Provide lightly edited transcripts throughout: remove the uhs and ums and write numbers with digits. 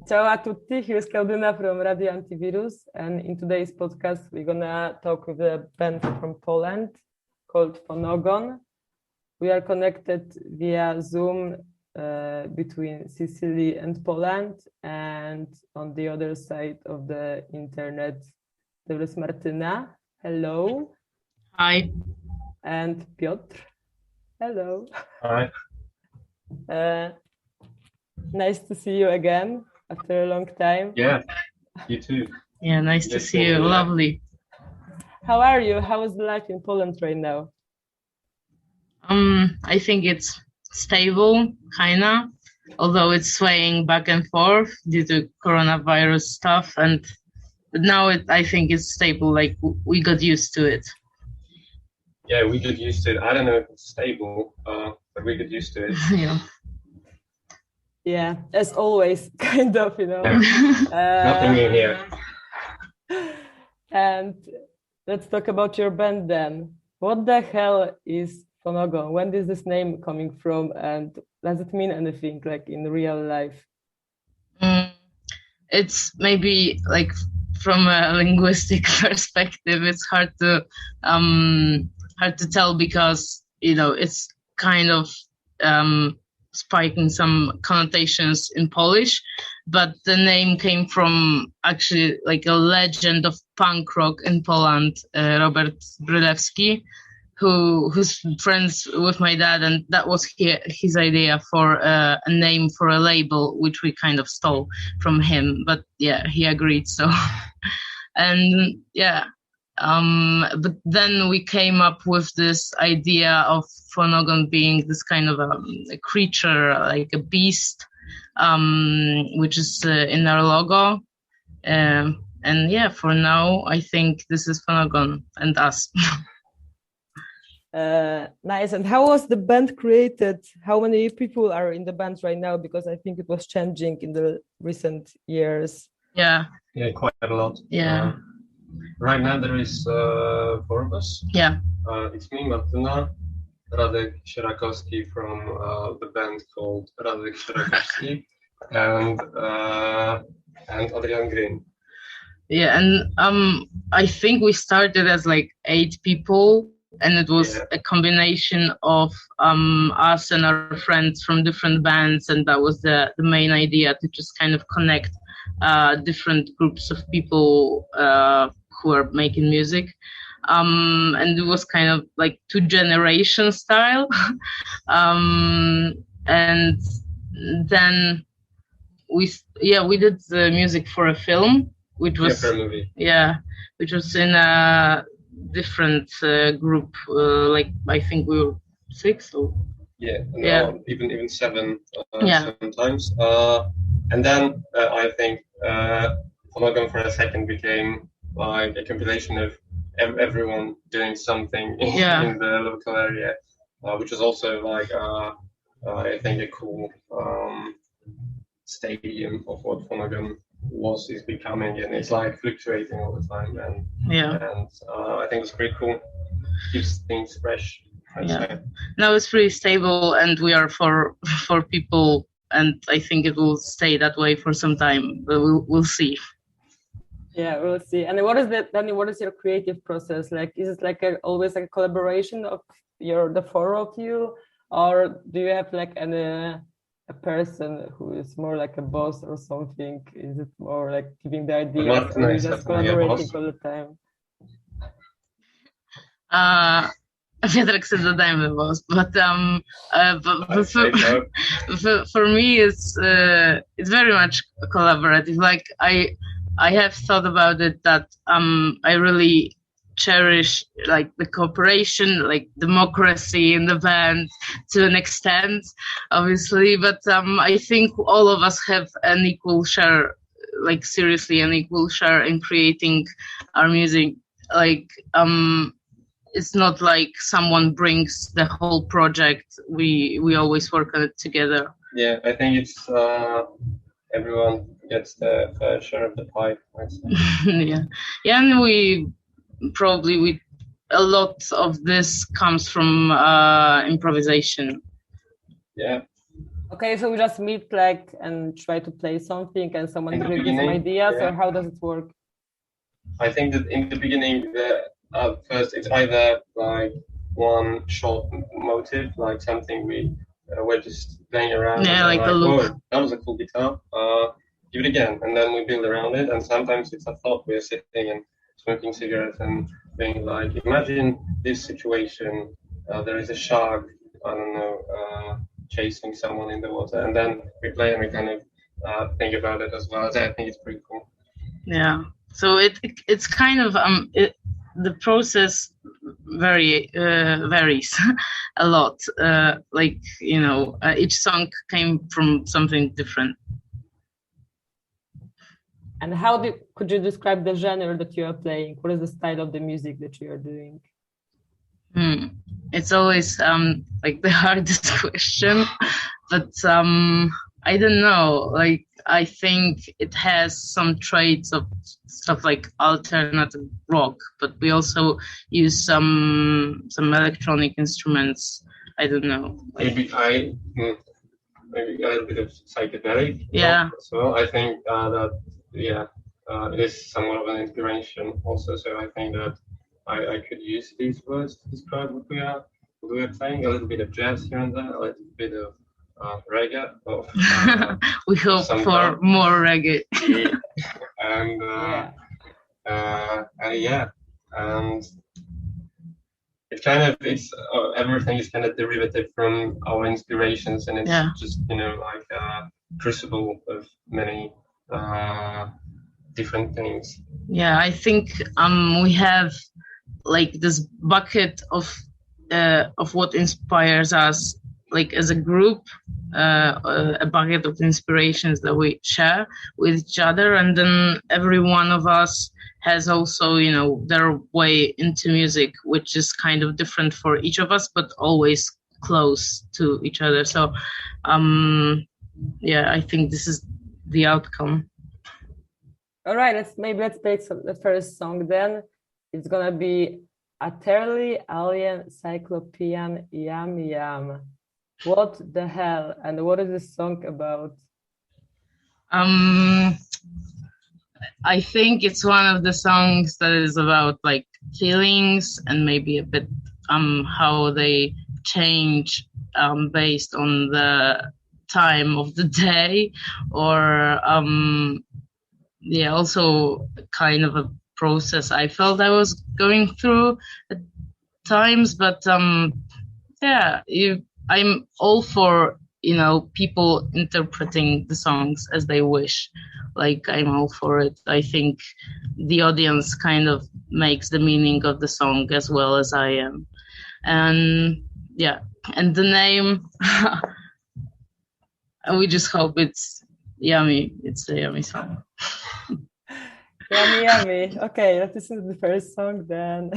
Ciao a tutti, here's Claudina from Radio Antivirus, and in today's podcast we're gonna talk with a band from Poland called FONOGON. We are connected via Zoom between Sicily and Poland, and on the other side of the internet there is Martyna. Hello. Hi. And Piotr. Hello. Hi. Nice to see you again after a long time. Yeah, you too. Yeah, nice to see you. Lovely. How are you? How is life in Poland right now? I think it's stable, kinda, although it's swaying back and forth due to coronavirus stuff. But now I think it's stable. Like we got used to it. Yeah, we get used to it. I don't know if it's stable, but we get used to it. Yeah. Yeah, as always, kind of, Nothing new here. And let's talk about your band then. What the hell is FONOGON? When is this name coming from, and does it mean anything like in real life? It's maybe like from a linguistic perspective, it's hard to tell because it's kind of spiking some connotations in Polish, but the name came from actually like a legend of punk rock in Poland, Robert Brylewski, who's friends with my dad, and that was his idea for a name for a label, which we kind of stole from him. But yeah, he agreed. So, and yeah. But then we came up with this idea of FONOGON being this kind of a creature, like a beast, which is in our logo. And yeah, for now, I think this is FONOGON and us. Nice. And how was the band created? How many people are in the band right now? Because I think it was changing in the recent years. Yeah, quite a lot. Yeah. Right now there is 4 of us. Yeah. It's me, Martyna, Radek Sierakowski from the band called Radek Sierakowski, and Adrian Green. Yeah, and I think we started as like 8 people, and it was a combination of us and our friends from different bands, and that was the main idea, to just kind of connect different groups of people who are making music. And it was kind of like 2 generation style. And then we did the music for a film, which was for a movie. Which was in a different group. Like I think we were 6 or even 7 sometimes. And then I think FONOGON for a second became like a compilation of everyone doing something in the local area, which is also like I think a cool stadium of what FONOGON is becoming, and it's like fluctuating all the time, and I think it's pretty cool. Keeps things fresh. Now it's pretty stable, and we are for people, and I think it will stay that way for some time, but we'll see. Yeah, we'll see. And what is your creative process like? Is it like always like a collaboration of the 4 of you, or do you have like a person who is more like a boss or something? Is it more like giving the ideas, or is just collaborating all the time? Piotrek said that I'm the boss, but for me it's very much collaborative. Like I have thought about it that I really cherish like the cooperation, like democracy in the band to an extent, obviously, but I think all of us have an equal share, like seriously an equal share in creating our music. Like it's not like someone brings the whole project. We always work on it together. Yeah, I think it's everyone gets the fair share of the pie, I'd say. Yeah, and we probably a lot of this comes from improvisation. Yeah. Okay, so we just meet like and try to play something, and someone gives some ideas, or how does it work? I think that in the beginning, first it's either like one short motive, like something we're just playing around. Yeah, like a loop. Oh, that was a cool guitar. Do it again, and then we build around it. And sometimes it's a thought. We're sitting and smoking cigarettes and being like, imagine this situation. There is a shark, I don't know, chasing someone in the water, and then we play and we kind of think about it as well. I think it's pretty cool. Yeah. So it's kind of the process varies a lot. Like, you know, each song came from something different. And could you describe the genre that you are playing? What is the style of the music that you are doing? It's always like the hardest question, but I don't know. Like, I think it has some traits of stuff like alternative rock, but we also use some electronic instruments. I don't know. Maybe a little bit of psychedelic. Yeah. As well, I think that it is somewhat of an inspiration also. So I think that I could use these words to describe what we are playing. A little bit of jazz here and there, a little bit of reggae. We hope for more reggae. And and it's everything is kind of derivative from our inspirations, and it's just, you know, like a crucible of many different things. Yeah, I think we have like this bucket of what inspires us, like as a group, a bucket of inspirations that we share with each other, and then every one of us has also, you know, their way into music, which is kind of different for each of us, but always close to each other. So I think this is the outcome. All right, let's play the first song then. It's gonna be Utterly Alien Cyclopean Yum Yum. What the hell? And what is this song about? I think it's one of the songs that is about like feelings and maybe a bit how they change based on the time of the day, or also kind of a process I felt I was going through at times. But I'm all for, you know, people interpreting the songs as they wish. Like, I'm all for it. I think the audience kind of makes the meaning of the song as well as I am. And the name, we just hope it's yummy. It's a yummy song. Yummy, yummy. Okay, this is the first song then.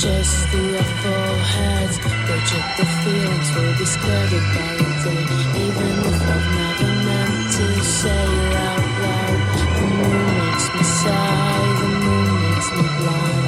Just through our foreheads, project the feelings will be squared by a day. Even if I've never meant to say it out loud, the moon makes me sigh, the moon makes me blind.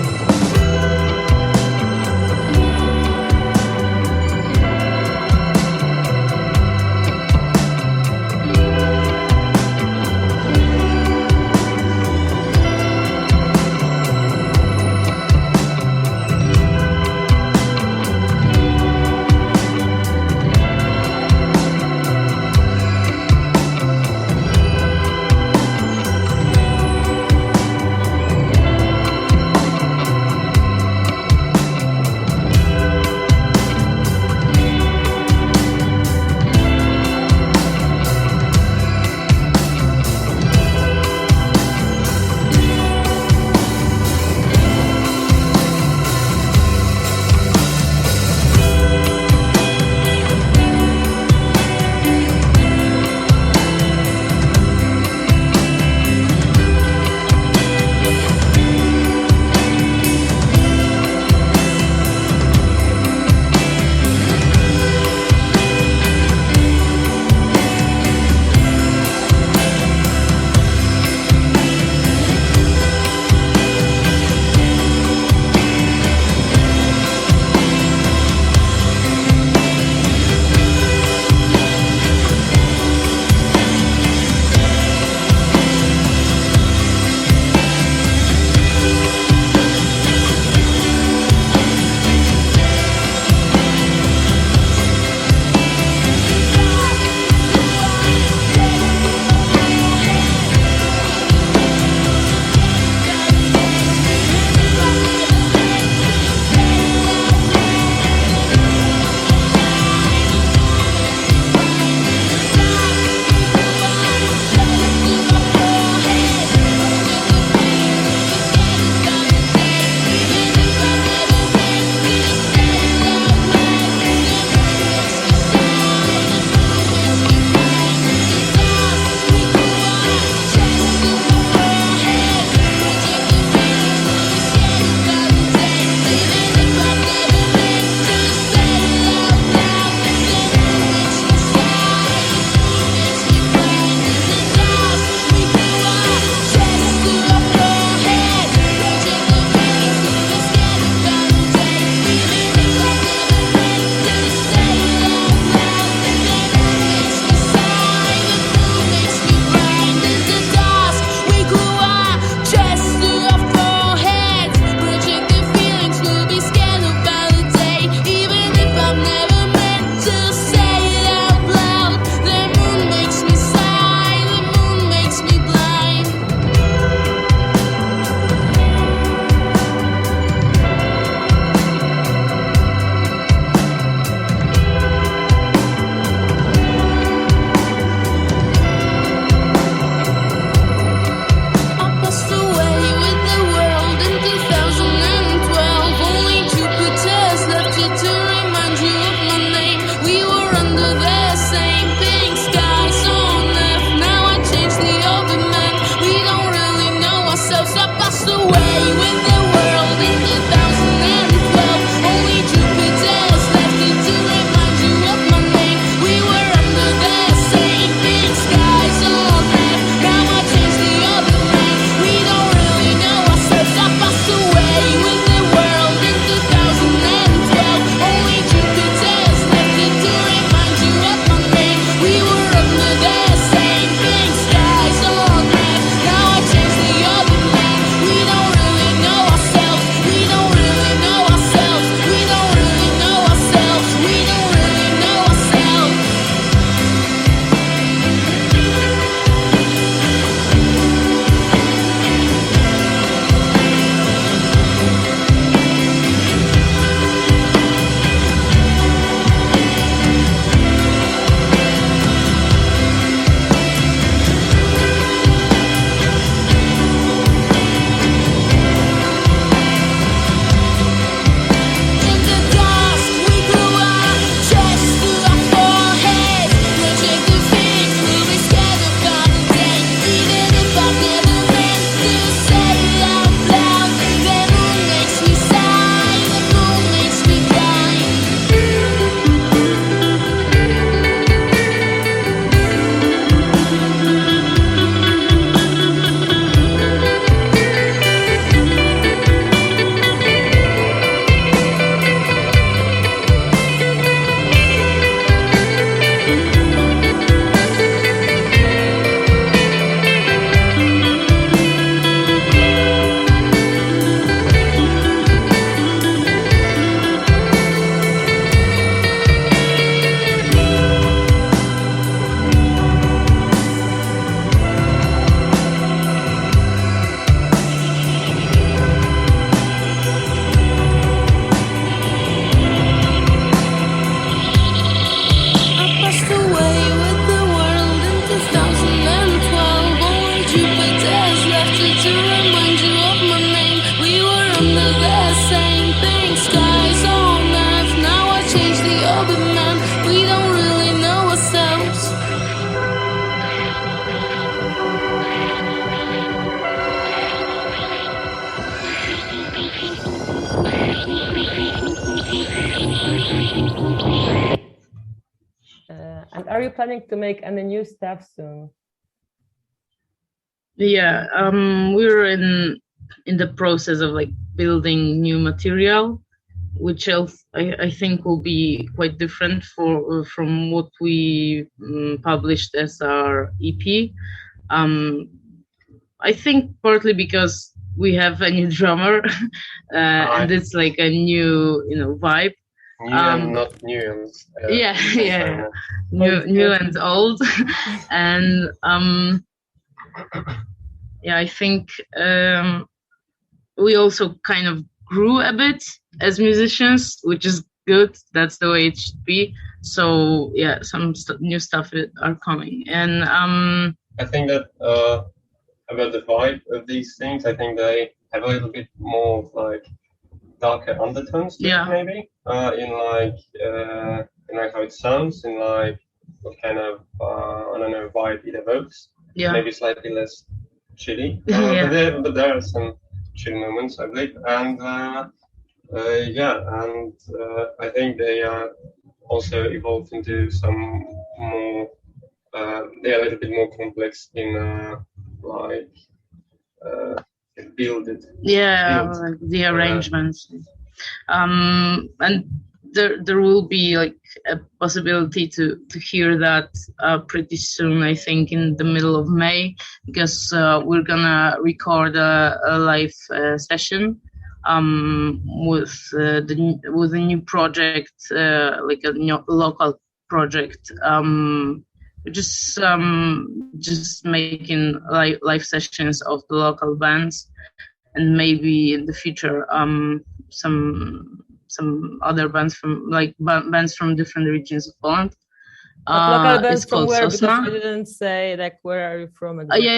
And are you planning to make any new stuff soon? Yeah, we're in the process of like building new material, which I think will be quite different from what we published as our EP. I think partly because we have a new drummer, and it's like a new vibe. New and not new. Yeah. New and old, and yeah, I think we also kind of grew a bit as musicians, which is good. That's the way it should be. So yeah, some new stuff are coming, and I think that about the vibe of these things, I think they have a little bit more of like darker undertones to it, maybe in like how it sounds, in like what kind of I don't know vibe it evokes. Maybe slightly less chilly, but there are some chill moments, I believe, and I think they also evolved into some more they're a little bit more complex in build. The arrangements, and there will be like a possibility to hear that pretty soon, I think in the middle of May, because we're gonna record a live session with a new project, like a new local project, just making live sessions of the local bands, and maybe in the future some other bands from bands from different regions of Poland. Local bands from where? Sosna. Because you didn't say like where are you from exactly?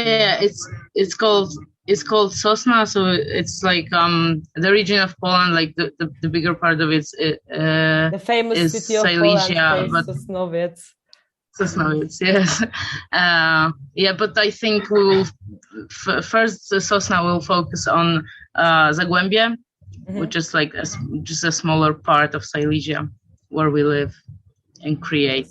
It's called Sosna, so it's like the region of Poland, like the bigger part of it the famous is city of Silesia, Poland, Sosnowiec. Sosnowiec, yes. But I think we will first Sosna will focus on Zagłębie, which is like just a smaller part of Silesia where we live and create.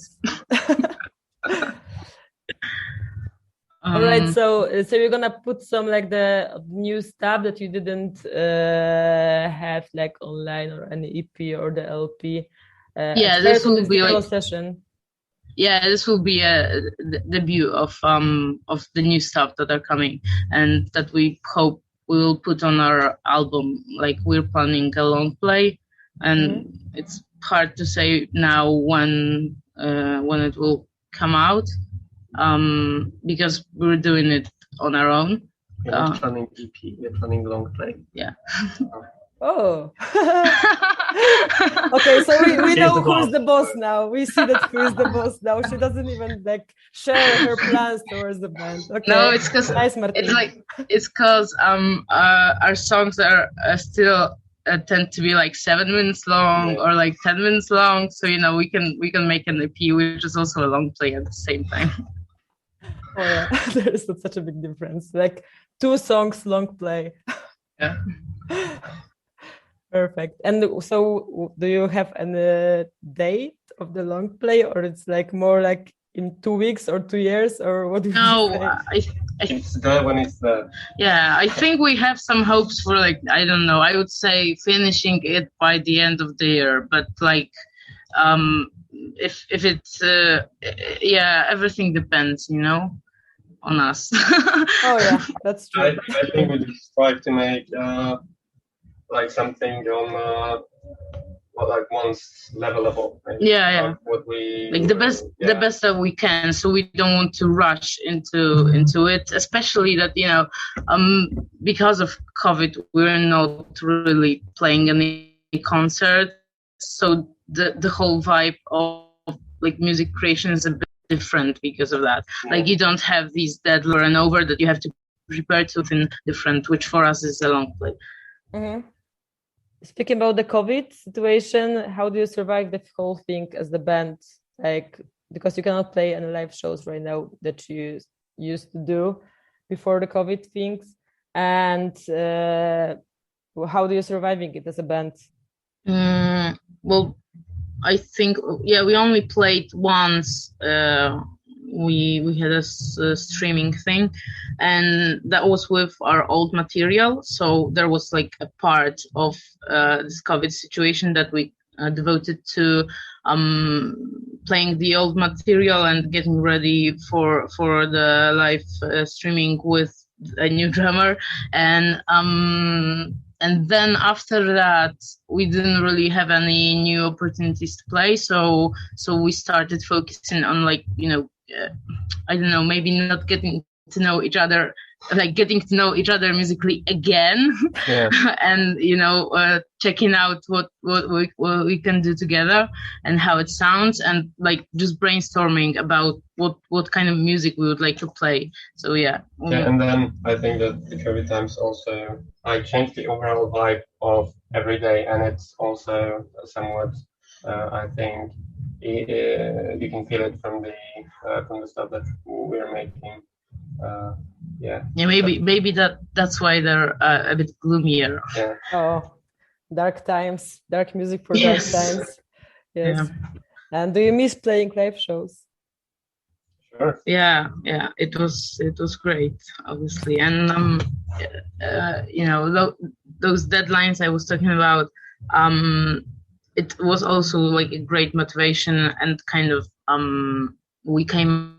All right, so you're gonna put some like the new stuff that you didn't have like online or any EP or the LP. This will be like session. Yeah, this will be a debut of the new stuff that are coming, and that we hope we will put on our album. Like we're planning a long play, and it's hard to say now when it will come out, because we're doing it on our own. We're planning EP. We're planning long play. Yeah. Oh. Okay, so we know who's the boss now. We see that who is the boss now. She doesn't even like share her plans towards the band. Okay. No, it's because our songs are still tend to be like 7 minutes long or like 10 minutes long. So we can make an EP, which is also a long play at the same time. Oh yeah, there is such a big difference. Like 2 songs long play. Yeah. Perfect. And so do you have any date of the long play, or it's like more like in 2 weeks or 2 years, or what do you say? It's there when it's there. Yeah, I think we have some hopes for like, I don't know, I would say finishing it by the end of the year, but like if it's everything depends, on us. Oh yeah, that's true. I think we just strive to make like something on like one's level above. Yeah. What we like the best that we can. So we don't want to rush into it, especially that because of COVID, we're not really playing any concert. So the whole vibe of like music creation is a bit different because of that. Like you don't have these deadline and over that you have to prepare to something different, which for us is a long play. Mm-hmm. Speaking about the COVID situation, how do you survive the whole thing as the band? Like, because you cannot play any live shows right now that you used to do before the COVID things. And how do you surviving it as a band? Well, I think, yeah, we only played once. We had a streaming thing, and that was with our old material. So there was like a part of this COVID situation that we devoted to playing the old material and getting ready for the live streaming with a new drummer. And then after that, we didn't really have any new opportunities to play. So we started focusing on, like, I don't know, maybe not getting to know each other, like getting to know each other musically again, Yeah. and checking out what we can do together and how it sounds, and like just brainstorming about what kind of music we would like to play. So yeah. Yeah, and then I think that the COVID times also changed the overall vibe of every day, and it's also somewhat I think you can feel it from the stuff that we're making. Yeah, maybe that's why they're a bit gloomier. Yeah. Oh, dark times, dark music for dark times. Yes. Yeah. And do you miss playing live shows? Sure. Yeah, it was great, obviously, and those deadlines I was talking about, it was also like a great motivation, and kind of we came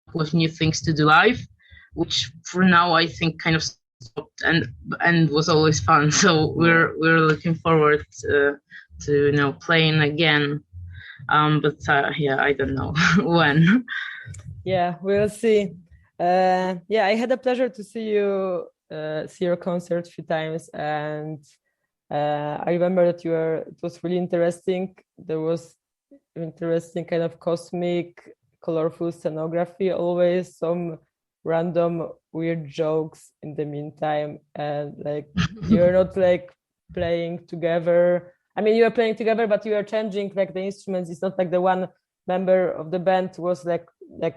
up with new things to do live, which for now I think kind of stopped and was always fun. So we're looking forward to playing again. But I don't know when. Yeah, we'll see. I had the pleasure to see your concert a few times, and I remember that it was really interesting. There was interesting kind of cosmic, colorful scenography, always some random weird jokes in the meantime, and like you're not like playing together. I mean, you are playing together, but you are changing like the instruments. It's not like the one member of the band was like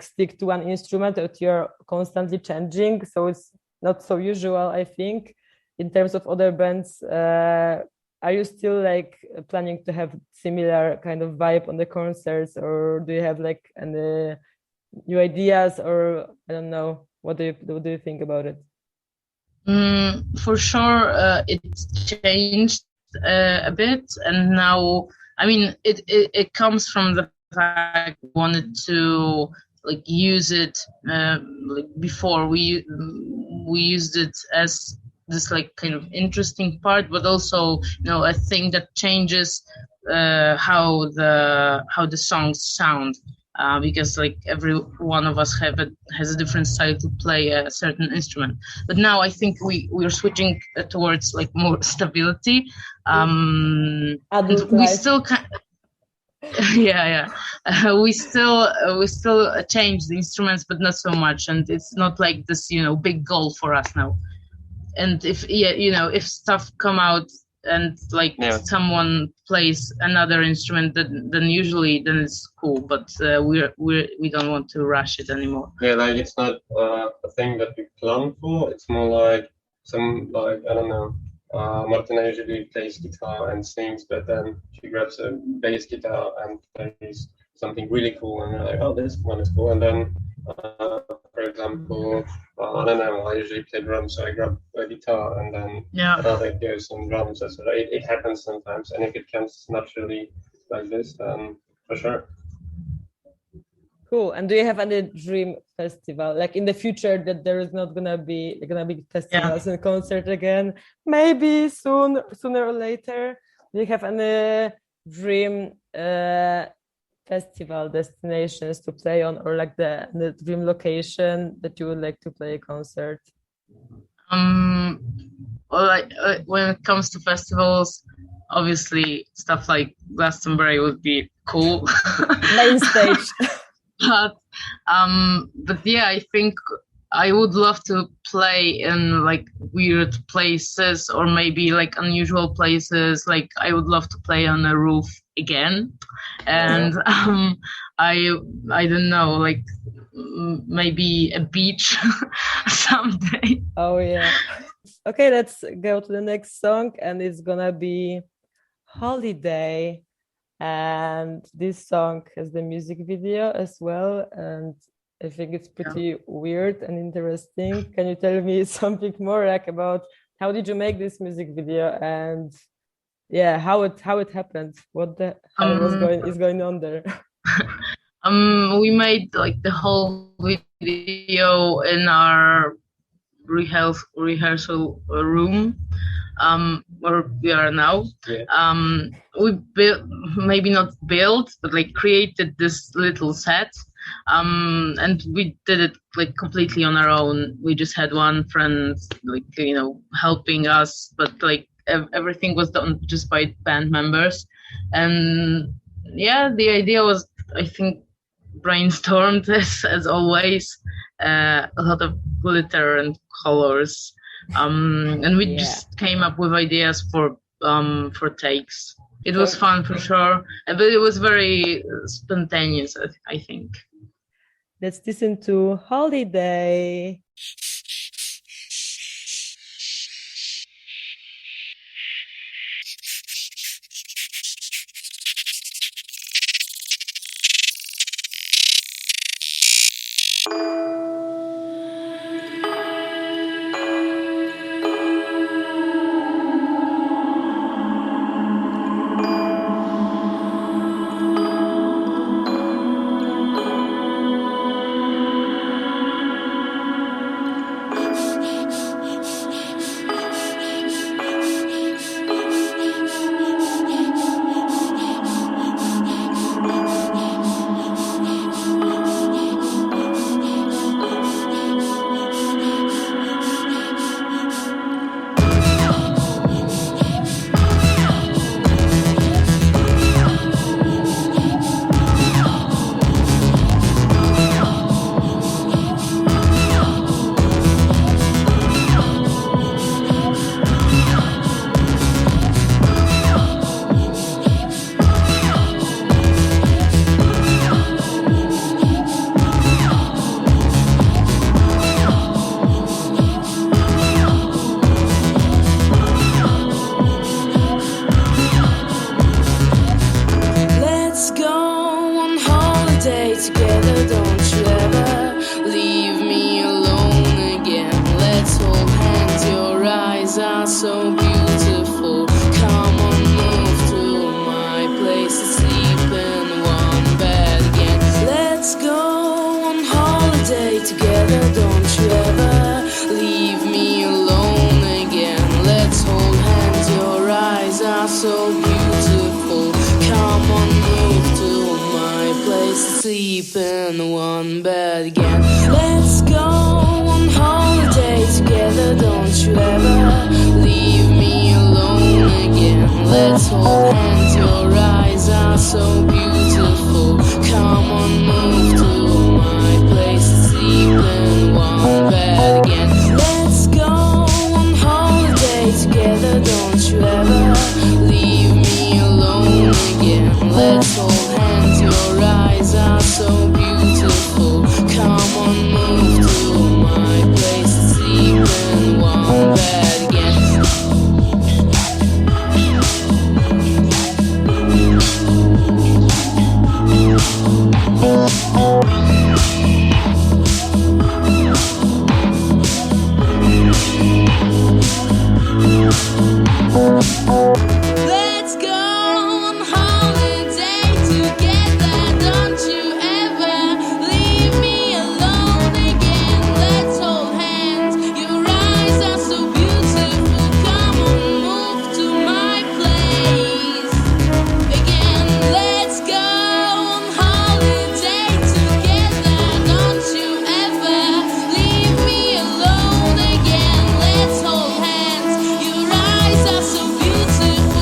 stick to one instrument, that you're constantly changing. So it's not so usual, I think. In terms of other bands, are you still like planning to have similar kind of vibe on the concerts, or do you have like any new ideas, or I don't know, what do you think about it? For sure, it's changed a bit, and now, I mean, it comes from the fact we wanted to like use it like before we used it as this like kind of interesting part, but also a thing that changes how the songs sound, because like every one of us has a different style to play a certain instrument. But now I think we're switching towards like more stability. And we still we still change the instruments, but not so much, and it's not like this big goal for us now. And if stuff come out and like someone plays another instrument, then usually it's cool, but we don't want to rush it anymore. Yeah, like it's not a thing that we plan for. It's more like I don't know. Martyna usually plays guitar and sings, but then she grabs a bass guitar and plays something really cool, and we're like, oh, this one is cool. And then, for example, I don't know, I usually play drums, so I grab a guitar, and then another goes on drums. So it happens sometimes, and if it comes naturally like this, then for sure. Cool. And do you have any dream festival, like in the future, that there is not gonna be festivals and concert again? Maybe sooner or later. Do you have any dream festival destinations to play on, or like the dream location that you would like to play a concert? Well, when it comes to festivals, obviously stuff like Glastonbury would be cool. Main stage. But yeah, I think I would love to play in like weird places, or maybe like unusual places. Like I would love to play on a roof again, and I don't know, like maybe a beach someday. Oh yeah. Okay, let's go to the next song, and it's gonna be Holiday and this song has the music video as well, and I think it's pretty weird and interesting. Can you tell me something more like about how did you make this music video, and how it happened, what the hell is going on there? We made like the whole video in our rehearsal room, where we are now. We maybe not built, but like created this little set, and we did it like completely on our own. We just had one friend like helping us, but like everything was done just by band members. And the idea was, I think, brainstormed as always, a lot of glitter and colors, and we just came up with ideas for takes. It was fun for sure, but it was very spontaneous, I think. Let's listen to Holiday. Sleep in one bed again. Let's go on holiday together. Don't you ever leave me alone again. Let's hold hands. Your eyes are so beautiful. Come on, move to my place. Sleep in one bed again. Let's go on holiday together. Don't you ever leave me alone again. Let's hold hands. Your eyes are so beautiful. Come on, move to my place. Sleep in one bed again. Let's go on holiday together. Don't you ever leave me alone again. Let's hold hands. Your eyes are so beautiful. Come on, move to my place again. Let's go on holiday together. Don't you ever leave me alone again. Let's hold hands. Your eyes are so beautiful.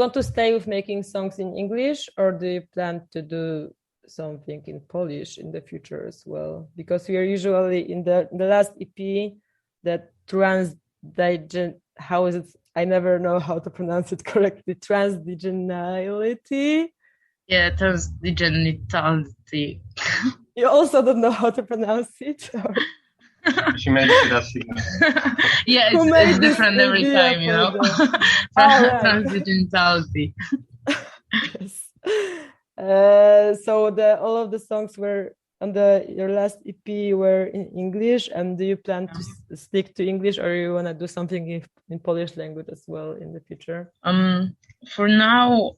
want to stay with making songs in English, or do you plan to do something in Polish in the future as well? Because we are usually in the last EP that how is it? I never know how to pronounce it correctly. Transdigenality. Yeah, transdigenality. You also don't know how to pronounce it. Or... She makes it as she Yeah, it's different every time, you know. Transdigenality. Yes. So all of the songs were on your last EP were in English, and do you plan to stick to English, or you want to do something in Polish language as well in the future? For now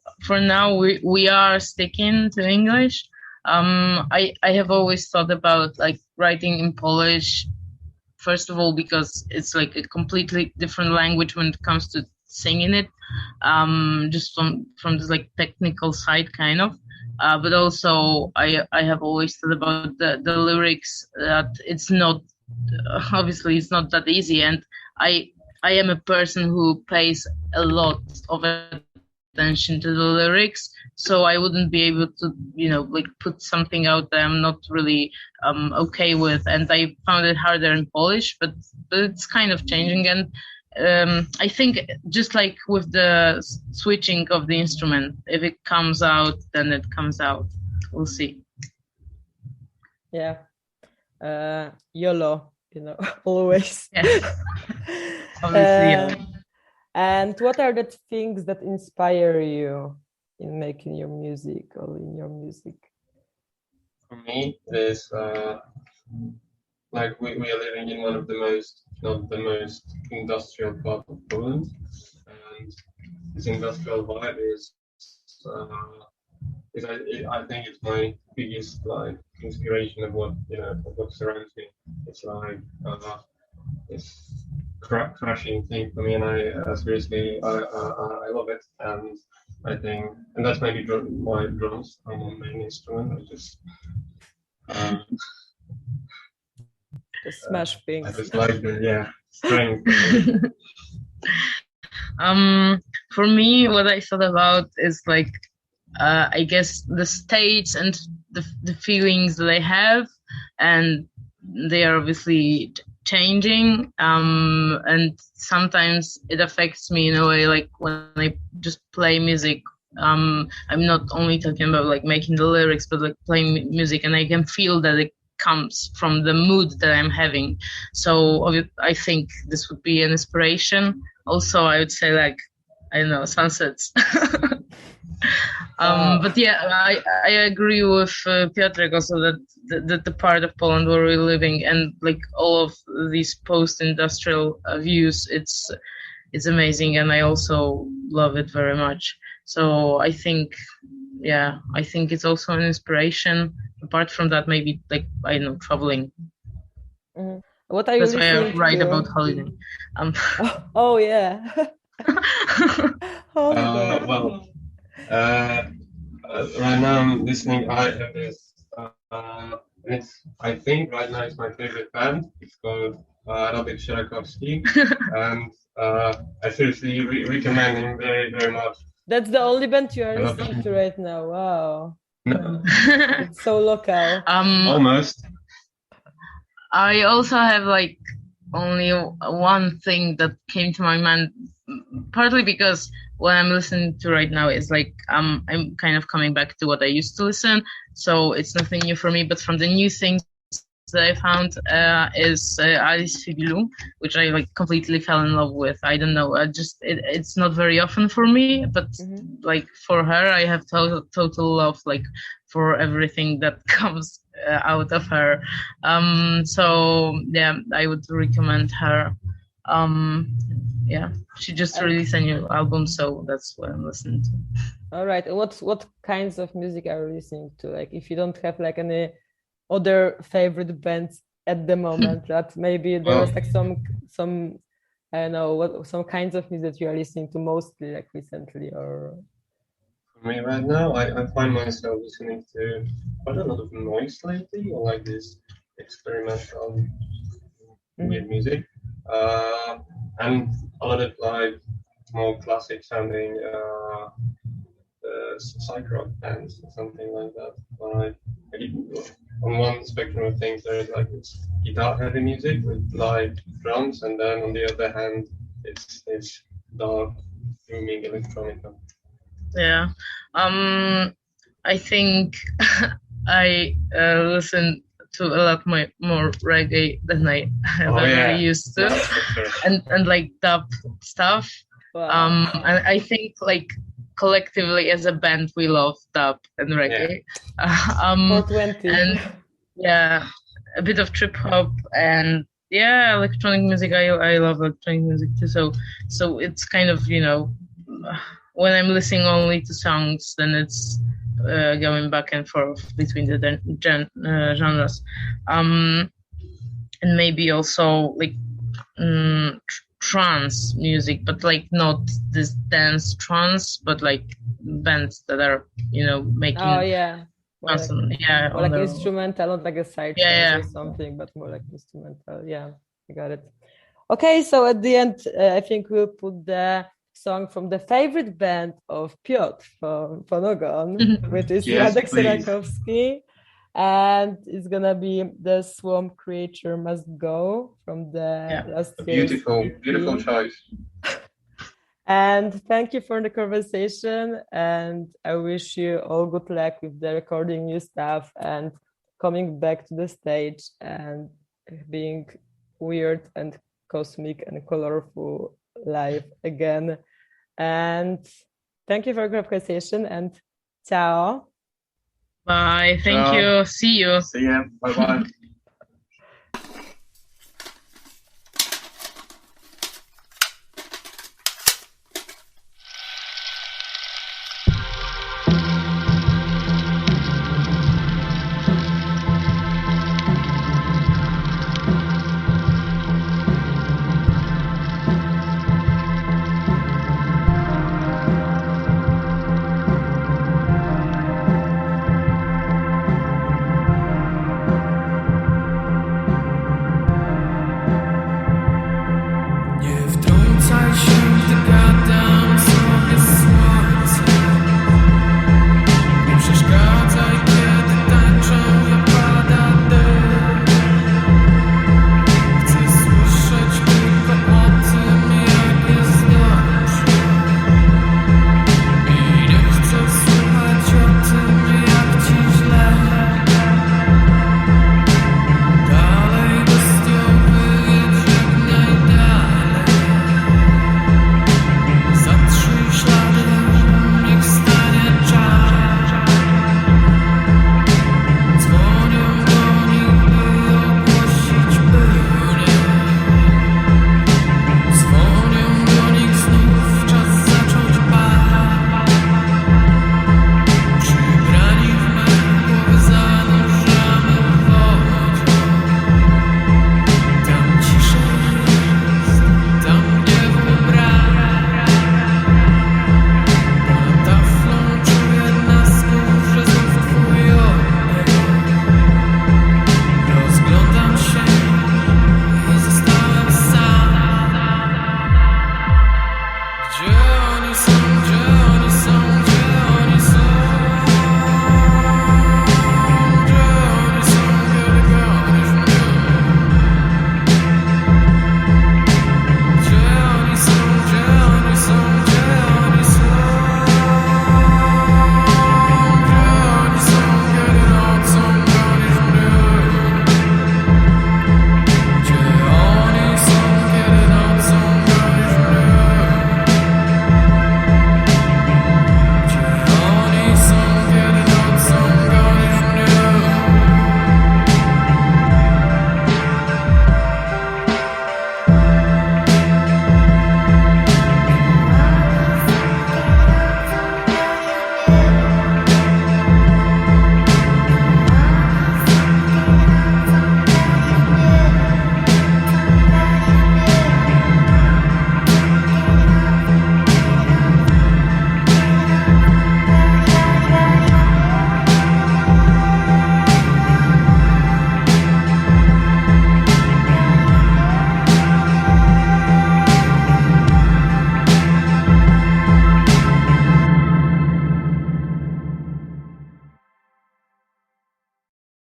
we are sticking to English. I have always thought about like writing in Polish, first of all because it's like a completely different language when it comes to singing it, just from this like technical side kind of. But also I have always thought about the lyrics, that it's not obviously it's not that easy, and I am a person who pays a lot of attention to the lyrics, so I wouldn't be able to, you know, like put something out that I'm not really okay with, and I found it harder in Polish, but it's kind of changing. And I think just like with the switching of the instrument, if it comes out, then it comes out. We'll see. Yeah. YOLO, you know, always. Yes. Obviously, yeah. And what are the things that inspire you in making your music or in your music? For me, is like we are living in one of the most, not the most industrial part of Poland, and this industrial vibe I think it's my biggest like inspiration of what surrounds me. It's like it's crashing thing for me, and I seriously I love it, and I think, and that's maybe why drums are my main instrument. I just smash things. I just like the strength. For me, what I thought about is like I guess the states and the feelings that I have, and they are obviously changing, and sometimes it affects me in a way, like when I just play music, I'm not only talking about like making the lyrics, but like playing music, and I can feel that it comes from the mood that I'm having. So I think this would be an inspiration. Also, I would say like, I don't know, sunsets. But yeah, I agree with Piotr also that the part of Poland where we're living, and like all of these post-industrial views, it's amazing, and I also love it very much. So I think it's also an inspiration. Apart from that, maybe like, I don't know, traveling. Mm-hmm. What are you That's why I write about holiday. Oh yeah. Holiday. Well, right now I'm listening. I have this. I think right now it's my favorite band. It's called Robert Sierakowski, and I seriously recommend him very, very much. That's the only band you are listening to right now. Wow. No. It's so local. Almost. I also have like only one thing that came to my mind, partly because what I'm listening to right now is like I'm kind of coming back to what I used to listen, so it's nothing new for me. But from the new things that I found is Alice Fibilou, which I like completely fell in love with. I don't know, it's not very often for me, but like for her, I have total love like for everything that comes out of her. So yeah, I would recommend her. Yeah, she just released a new album, so that's what I'm listening to. All right, what kinds of music are you listening to? Like, if you don't have like any other favorite bands at the moment, that maybe there's like some I don't know, some kinds of music you are listening to mostly, like recently, or. For me right now, I find myself listening to quite a lot of noise lately, or like this experimental weird music, and a lot of like more classic sounding psych rock bands or something like that. Like on one spectrum of things, there is like it's guitar heavy music with live drums, and then on the other hand, it's dark, booming electronica. Yeah. I think I listen to a lot more reggae than I used to, and like dub stuff. Wow. And I think like collectively as a band we love dub and reggae. 420. And yeah, a bit of trip hop and electronic music. I love electronic music too. So it's kind of, you know, when I'm listening only to songs, then it's going back and forth between the genres, and maybe also like trance music, but like not this dance trance, but like bands that are, you know, making more like instrumental, not like a side trance or something, but more like instrumental. Yeah, I got it. Okay, so at the end, I think we'll put the song from the favorite band of Piotr from FONOGON, which is Radek Syrakowski, and it's gonna be The Swamp Creature Must Go from the last year's beautiful choice. And thank you for the conversation, and I wish you all good luck with the recording new stuff and coming back to the stage and being weird and cosmic and colorful live again. And thank you for the conversation, and ciao. Bye. Thank you. See you. See ya. Bye bye.